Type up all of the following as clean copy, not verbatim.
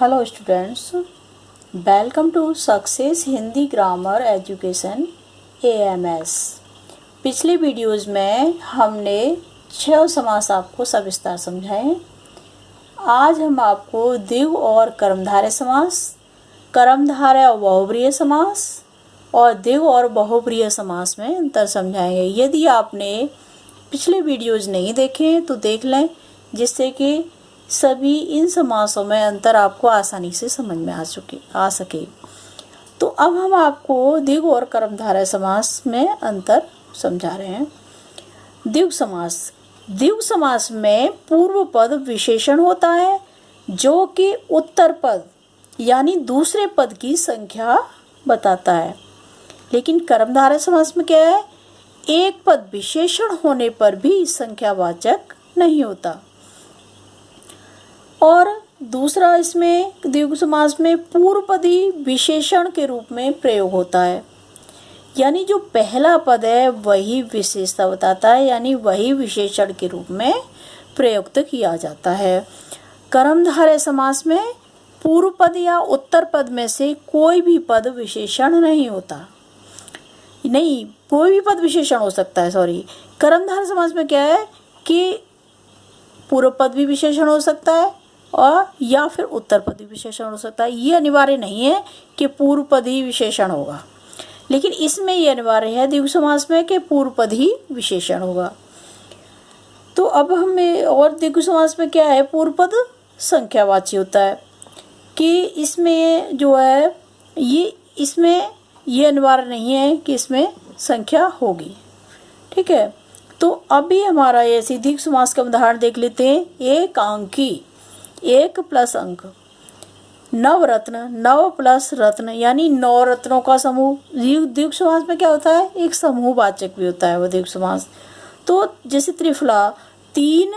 Hello students, welcome to success Hindi grammar education AMS। पिछले videos में हमने 6 समास आपको सविस्तार समझाए हैं। आज हम आपको द्विगु और कर्मधारय समास, कर्मधारय और बहुब्रीहि समास और द्विगु और बहुब्रीहि समास में अंतर समझाएंगे। यदि आपने पिछले वीडियोज़ नहीं देखे तो देख लें, जिससे कि सभी इन समासों में अंतर आपको आसानी से समझ में आ सके। तो अब हम आपको द्विगु और कर्मधारय समास में अंतर समझा रहे हैं। द्विगु समास में पूर्व पद विशेषण होता है जो कि उत्तर पद यानी दूसरे पद की संख्या बताता है। लेकिन कर्मधारय समास में क्या है, एक पद विशेषण होने पर भी संख्यावाचक नहीं होता। और दूसरा, इसमें द्विगु समास में पूर्व पद ही विशेषण के रूप में प्रयोग होता है, यानी जो पहला पद है वही विशेषता बताता है, यानी वही विशेषण के रूप में प्रयुक्त किया जाता है। कर्मधारय समास में पूर्व पद या उत्तर पद में से कोई भी पद विशेषण नहीं होता। नहीं, कोई भी पद विशेषण हो सकता है। कर्मधारय समास में क्या है कि पूर्व पद भी विशेषण हो सकता है और या फिर उत्तर पद भी विशेषण हो सकता है। ये अनिवार्य नहीं है कि पूर्व पद ही विशेषण होगा, लेकिन इसमें ये अनिवार्य है द्विगु समास में कि पूर्व पद ही विशेषण होगा। तो अब हमें, और द्विगु समास में क्या है, पूर्व पद संख्यावाची होता है कि इसमें जो है इसमें ये अनिवार्य नहीं है कि इसमें संख्या होगी। ठीक है, तो अभी हमारा ऐसी द्विगु समास का उदाहरण देख लेते हैं। एक अंकी, एक प्लस अंक, नवरत्न, नव प्लस रत्न यानी 9 रत्नों का समूह। द्विगु समास में क्या होता है, एक समूहवाचक भी होता है वो द्विगु समास। तो जैसे त्रिफला, 3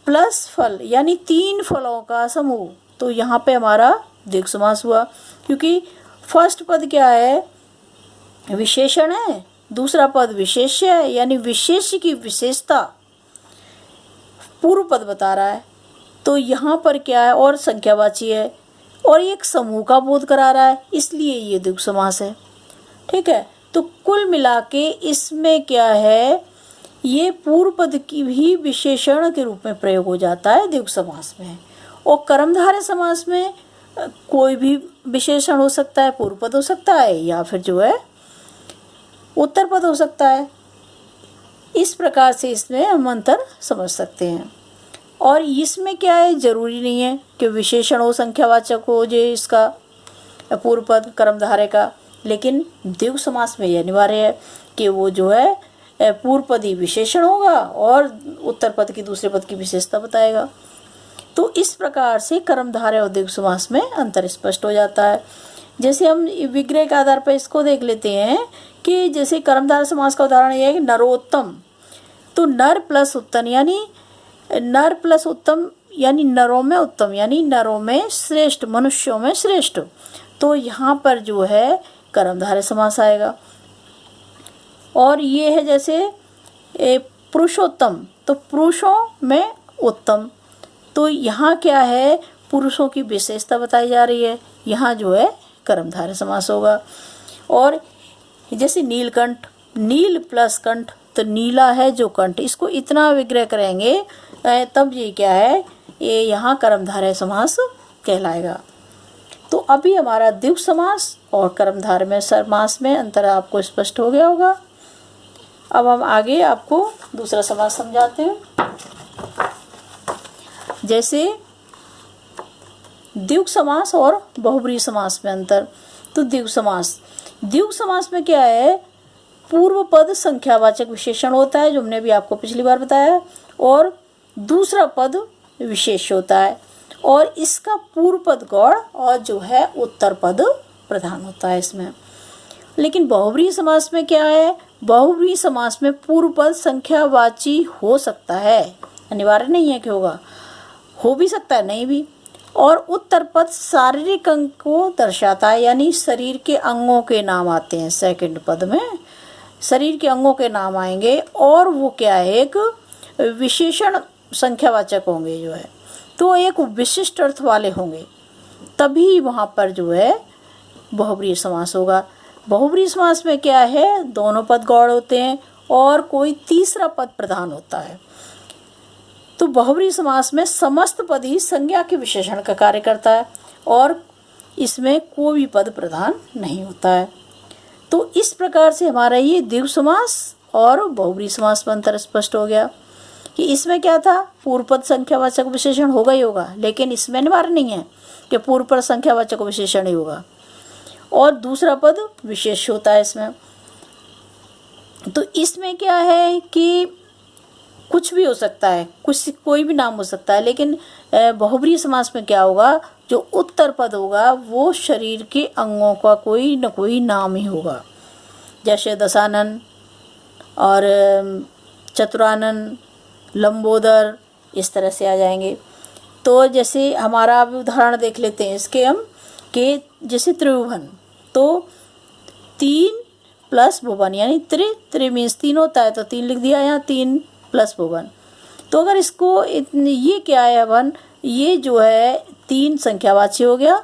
प्लस फल यानी 3 फलों का समूह, तो यहाँ पे हमारा द्विगु समास हुआ, क्योंकि फर्स्ट पद क्या है, विशेषण है, दूसरा पद विशेष्य है, यानी विशेष्य की विशेषता पूर्व पद बता रहा है। तो यहाँ पर क्या है, और संख्यावाची है और एक समूह का बोध करा रहा है, इसलिए ये द्विगु समास है। ठीक है, तो कुल मिला के इसमें क्या है, ये पूर्व पद की भी विशेषण के रूप में प्रयोग हो जाता है द्विगु समास में। और कर्मधारय समास में कोई भी विशेषण हो सकता है, पूर्व पद हो सकता है या फिर जो है उत्तर पद हो सकता है। इस प्रकार से इसमें हम अंतर समझ सकते हैं। और इसमें क्या है, जरूरी नहीं है कि विशेषण हो, संख्यावाचक हो जो इसका पूर्व पद कर्मधारय का, लेकिन द्विगु समास में यह अनिवार्य है कि वो जो है पूर्व पद ही विशेषण होगा और उत्तर पद की दूसरे पद की विशेषता बताएगा। तो इस प्रकार से कर्मधारय और द्विगु समास में अंतर स्पष्ट हो जाता है। जैसे हम विग्रह के आधार पर इसको देख लेते हैं कि जैसे कर्मधारय समास का उदाहरण यह है कि नरोत्तम, तो नर प्लस उत्तम यानी नर प्लस उत्तम यानी नरों में उत्तम, यानी नरों में श्रेष्ठ, मनुष्यों में श्रेष्ठ। तो यहाँ पर जो है कर्मधारय समास आएगा। और ये है जैसे पुरुषोत्तम, तो पुरुषों में उत्तम, तो यहाँ क्या है, पुरुषों की विशेषता बताई जा रही है, यहाँ जो है कर्मधारय समास होगा। और जैसे नीलकंठ, नील प्लस कंठ, तो नीला है जो कंठ, इसको इतना विग्रह करेंगे तब ये क्या है, ये यहाँ कर्मधारय समास कहलाएगा। तो अभी हमारा द्विगु समास और कर्मधारय समास में अंतर आपको स्पष्ट हो गया होगा। अब हम आगे आपको दूसरा समास समझाते हैं। जैसे द्विगु समास और बहुब्रीहि समास में अंतर। तो द्विगु समास में क्या है, पूर्व पद संख्यावाचक विशेषण होता है, जो हमने भी आपको पिछली बार बताया, और दूसरा पद विशेष होता है, और इसका पूर्व पद गौड़ और जो है उत्तर पद प्रधान होता है इसमें। लेकिन बहुब्रीहि समास में क्या है, बहुब्रीहि समास में पूर्व पद संख्यावाची हो सकता है, अनिवार्य नहीं है कि होगा, हो भी सकता है नहीं भी। और उत्तर पद शारीरिक अंग को दर्शाता है, यानी शरीर के अंगों के नाम आते हैं। सेकंड पद में शरीर के अंगों के नाम आएंगे और वो क्या है, एक विशेषण संख्यावाचक होंगे जो है, तो एक विशिष्ट अर्थ वाले होंगे। तभी वहाँ पर जो है बहुब्रीहि समास होगा। बहुब्रीहि समास में क्या है, दोनों पद गौड़ होते हैं और कोई तीसरा पद प्रधान होता है। तो बहुब्रीहि समास में समस्त पद ही संज्ञा के विशेषण का कार्य करता है और इसमें कोई भी पद प्रधान नहीं होता है। तो इस प्रकार से हमारा ये द्विगु समास और बहुब्रीहि समास में अंतर स्पष्ट हो गया कि इसमें क्या था, पूर्व पद संख्यावाचक विशेषण होगा ही होगा, लेकिन इसमें अनिवार्य नहीं है कि पूर्व पद संख्यावाचक विशेषण ही होगा और दूसरा पद विशेष होता है इसमें। तो इसमें क्या है कि कुछ भी हो सकता है, कोई भी नाम हो सकता है, लेकिन बहुब्रीहि समास में क्या होगा, जो उत्तर पद होगा वो शरीर के अंगों का कोई न कोई नाम ही होगा। जैसे दशानन और चतुरानन, लंबोदर, इस तरह से आ जाएंगे। तो जैसे हमारा अब उदाहरण देख लेते हैं इसके हम कि जैसे त्रिभुवन, तो 3 प्लस भुवन यानी त्रि मीन्स 3 होता है, तो 3 लिख दिया यहाँ, 3 प्लस भुवन। तो अगर इसको ये क्या है वन, ये जो है 3 संख्यावाची हो गया।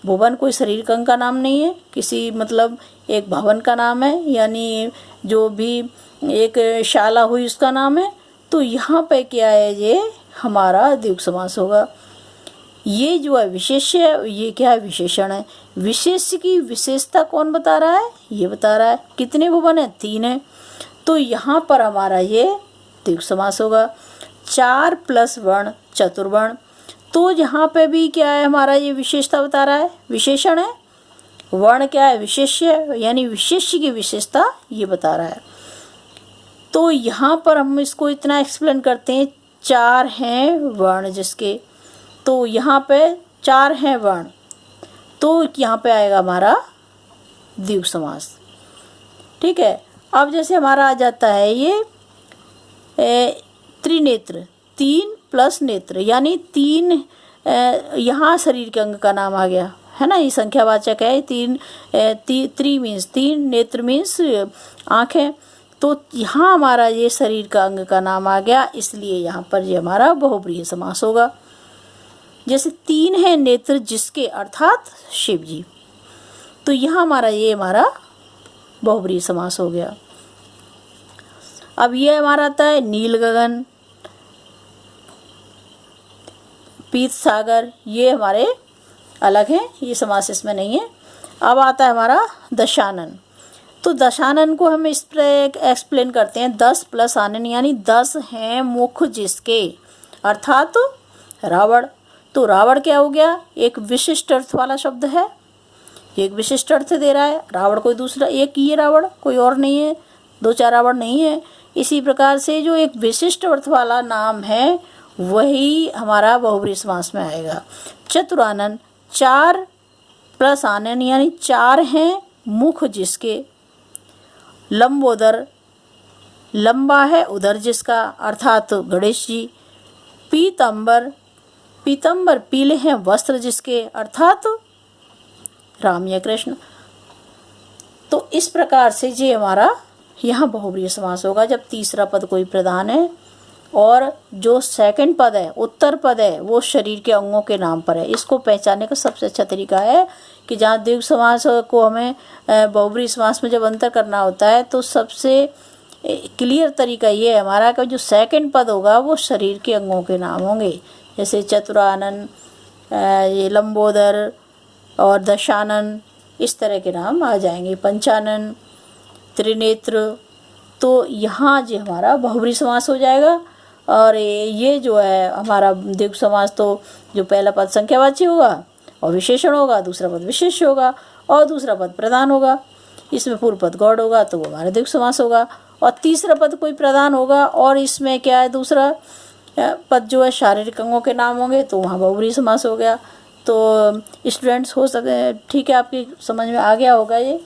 भुवन कोई शरीर का अंग का नाम नहीं है, किसी मतलब एक भवन का नाम है, यानी जो भी एक शाला हुई उसका नाम है। तो यहाँ पे क्या है, ये हमारा द्विगु समास होगा। ये जो है विशेष्य है, ये क्या है, विशेषण है। विशेष्य की विशेषता कौन बता रहा है, ये बता रहा है। कितने भुवन है, 3 है। तो यहाँ पर हमारा ये द्विगु समास होगा। 4 प्लस वर्ण चतुर्वर्ण, तो यहाँ पे भी क्या है, हमारा ये विशेषता बता रहा है, विशेषण है। वर्ण क्या है, विशेष्य, यानी विशेष्य की विशेषता ये बता रहा है। तो यहाँ पर हम इसको इतना एक्सप्लेन करते हैं, 4 हैं वर्ण जिसके, तो यहाँ पे 4 हैं वर्ण, तो यहाँ पे आएगा हमारा द्विगु समास। ठीक है। अब जैसे हमारा आ जाता है ये त्रिनेत्र, 3 प्लस नेत्र, यानी 3 यहाँ शरीर के अंग का नाम आ गया है ना, ये संख्यावाचक है। 3 मीन्स 3, नेत्र मीन्स आँखें, तो यहाँ हमारा ये शरीर का अंग का नाम आ गया, इसलिए यहाँ पर ये हमारा बहुब्रीहि समास होगा। जैसे 3 है नेत्र जिसके, अर्थात शिव जी, तो यहाँ हमारा बहुब्रीहि समास हो गया। अब ये हमारा आता है नील गगन, पीत सागर, ये हमारे अलग हैं, ये समास इसमें नहीं है। अब आता है हमारा दशानन, तो दशानन को हम इस पर एक्सप्लेन करते हैं, 10 प्लस आनन, यानी 10 हैं मुख जिसके, अर्थात रावण। तो रावण क्या हो गया, एक विशिष्ट अर्थ वाला शब्द है, एक विशिष्ट अर्थ दे रहा है। रावण कोई दूसरा, एक ये रावण, कोई और नहीं है, 2-4 रावण नहीं है। इसी प्रकार से जो एक विशिष्ट अर्थ वाला नाम है वही हमारा बहुब्रीहि समास में आएगा। चतुरानन, 4 प्लस आनन, यानी 4 हैं मुख जिसके। लंबोदर, लंबा है उधर जिसका, अर्थात गणेश जी। पीतंबर, पीतंबर पीले हैं वस्त्र जिसके, अर्थात राम या कृष्ण। तो इस प्रकार से ये हमारा यहाँ बहुब्रीहि समास होगा जब तीसरा पद कोई प्रधान है और जो सेकंड पद है, उत्तर पद है, वो शरीर के अंगों के नाम पर है। इसको पहचानने का सबसे अच्छा तरीका है कि जहाँ द्विगु समास को हमें बहुब्रीहि समास में जब अंतर करना होता है तो सबसे क्लियर तरीका ये है हमारा कि जो सेकंड पद होगा वो शरीर के अंगों के नाम होंगे। जैसे चतुरानन, ये लंबोदर और दशानन, इस तरह के नाम आ जाएंगे। पंचानन, त्रिनेत्र, तो यहाँ जो हमारा बहुब्रीहि समास हो जाएगा। और ये जो है हमारा द्विगु समास, तो जो पहला पद संख्यावाची होगा और विशेषण होगा, दूसरा पद विशेष्य होगा और दूसरा पद प्रधान होगा। इसमें पूर्व पद गौड़ होगा तो वो हमारा द्विगु समास होगा। और तीसरा पद कोई प्रधान होगा और इसमें क्या है, दूसरा पद जो है शारीरिक अंगों के नाम होंगे तो वहाँ बहुब्रीहि समास हो गया। तो स्टूडेंट्स हो सके, ठीक है, आपकी समझ में आ गया होगा ये।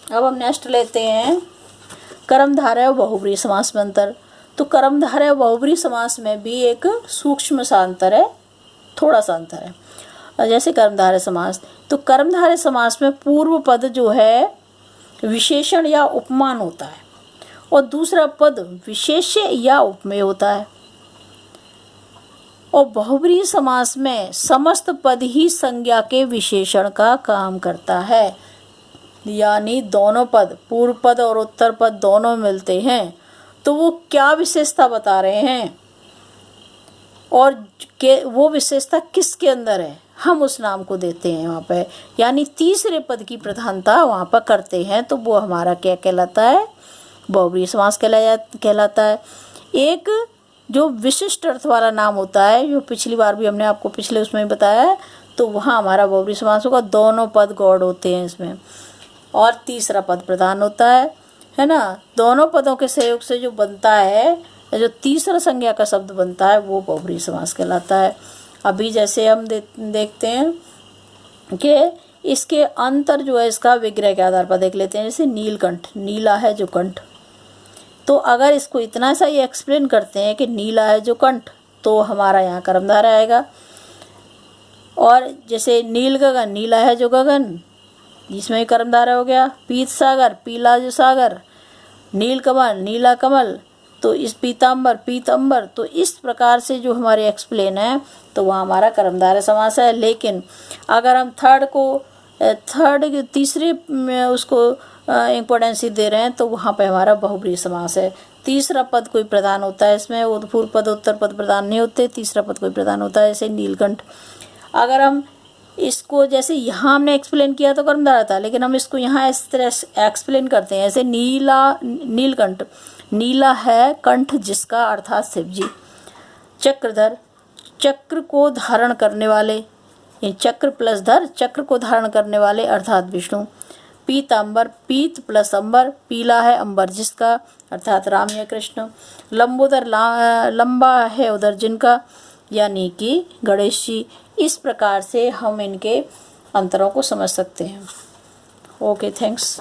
अब हम नेक्स्ट लेते हैं कर्मधारय और बहुब्रीहि समास में अंतर। तो कर्मधारय और बहुब्रीहि समास में भी एक सूक्ष्म सा अंतर है, थोड़ा सा अंतर है। जैसे कर्मधारय समास, तो कर्मधारय समास में पूर्व पद जो है विशेषण या उपमान होता है और दूसरा पद विशेष्य या उपमेय होता है। और बहुब्रीहि समास में समस्त पद ही संज्ञा के विशेषण का काम करता है, यानी दोनों पद, पूर्व पद और उत्तर पद दोनों मिलते हैं तो वो क्या विशेषता बता रहे हैं और वो विशेषता किसके अंदर है, हम उस नाम को देते हैं वहाँ पे, यानी तीसरे पद की प्रधानता वहाँ पर करते हैं तो वो हमारा क्या कहलाता है, बहुब्रीहि समास कहलाता है। एक जो विशिष्ट अर्थ वाला नाम होता है, जो पिछली बार भी हमने आपको पिछले उसमें ही बताया है, तो वहाँ हमारा बहुब्रीहि समास होगा, दोनों पद गौड़ होते हैं इसमें, और तीसरा पद प्रधान होता है ना। दोनों पदों के सहयोग से जो बनता है, जो तीसरा संज्ञा का शब्द बनता है, वो बहुब्रीहि समास कहलाता है। अभी जैसे हम देखते हैं कि इसके अंतर जो है इसका विग्रह के आधार पर देख लेते हैं। जैसे नीलकंठ, नीला है जो कंठ, तो अगर इसको इतना सा ही एक्सप्लेन करते हैं कि नीला है जो कंठ, तो हमारा यहाँ कर्मधारय आएगा। और जैसे नील गगन, नीला है जो गगन, इसमें कर्मधारय हो गया। पीत सागर, पीला जो सागर। नील कमल, नीला कमल, तो इस पीताम्बर, पीतम्बर, तो इस प्रकार से जो हमारे एक्सप्लेन है तो वहाँ हमारा कर्मधारय समास है। लेकिन अगर हम तीसरे उसको इम्पोर्टेंसी दे रहे हैं तो वहाँ पे हमारा बहुब्रीहि समास है। तीसरा पद कोई प्रधान होता है इसमें, वो पूर्व पद उत्तर पद प्रधान नहीं होते, तीसरा पद कोई प्रधान होता है। जैसे नीलकंठ, अगर हम इसको जैसे यहाँ हमने एक्सप्लेन किया तो कर्मधारय था, लेकिन हम इसको यहाँ इस तरह एक्सप्लेन करते हैं। जैसे नीलकंठ, नीला है कंठ जिसका, अर्थात शिव जी। चक्रधर, चक्र को धारण करने वाले, चक्र प्लस धर, चक्र को धारण करने वाले अर्थात विष्णु। पीताम्बर, पीत प्लस अंबर, पीला है अंबर जिसका, अर्थात राम या कृष्ण। लंबोदर, लंबा है उधर जिनका, यानी कि गणेश जी। इस प्रकार से हम इनके अंतरों को समझ सकते हैं। Okay, thanks.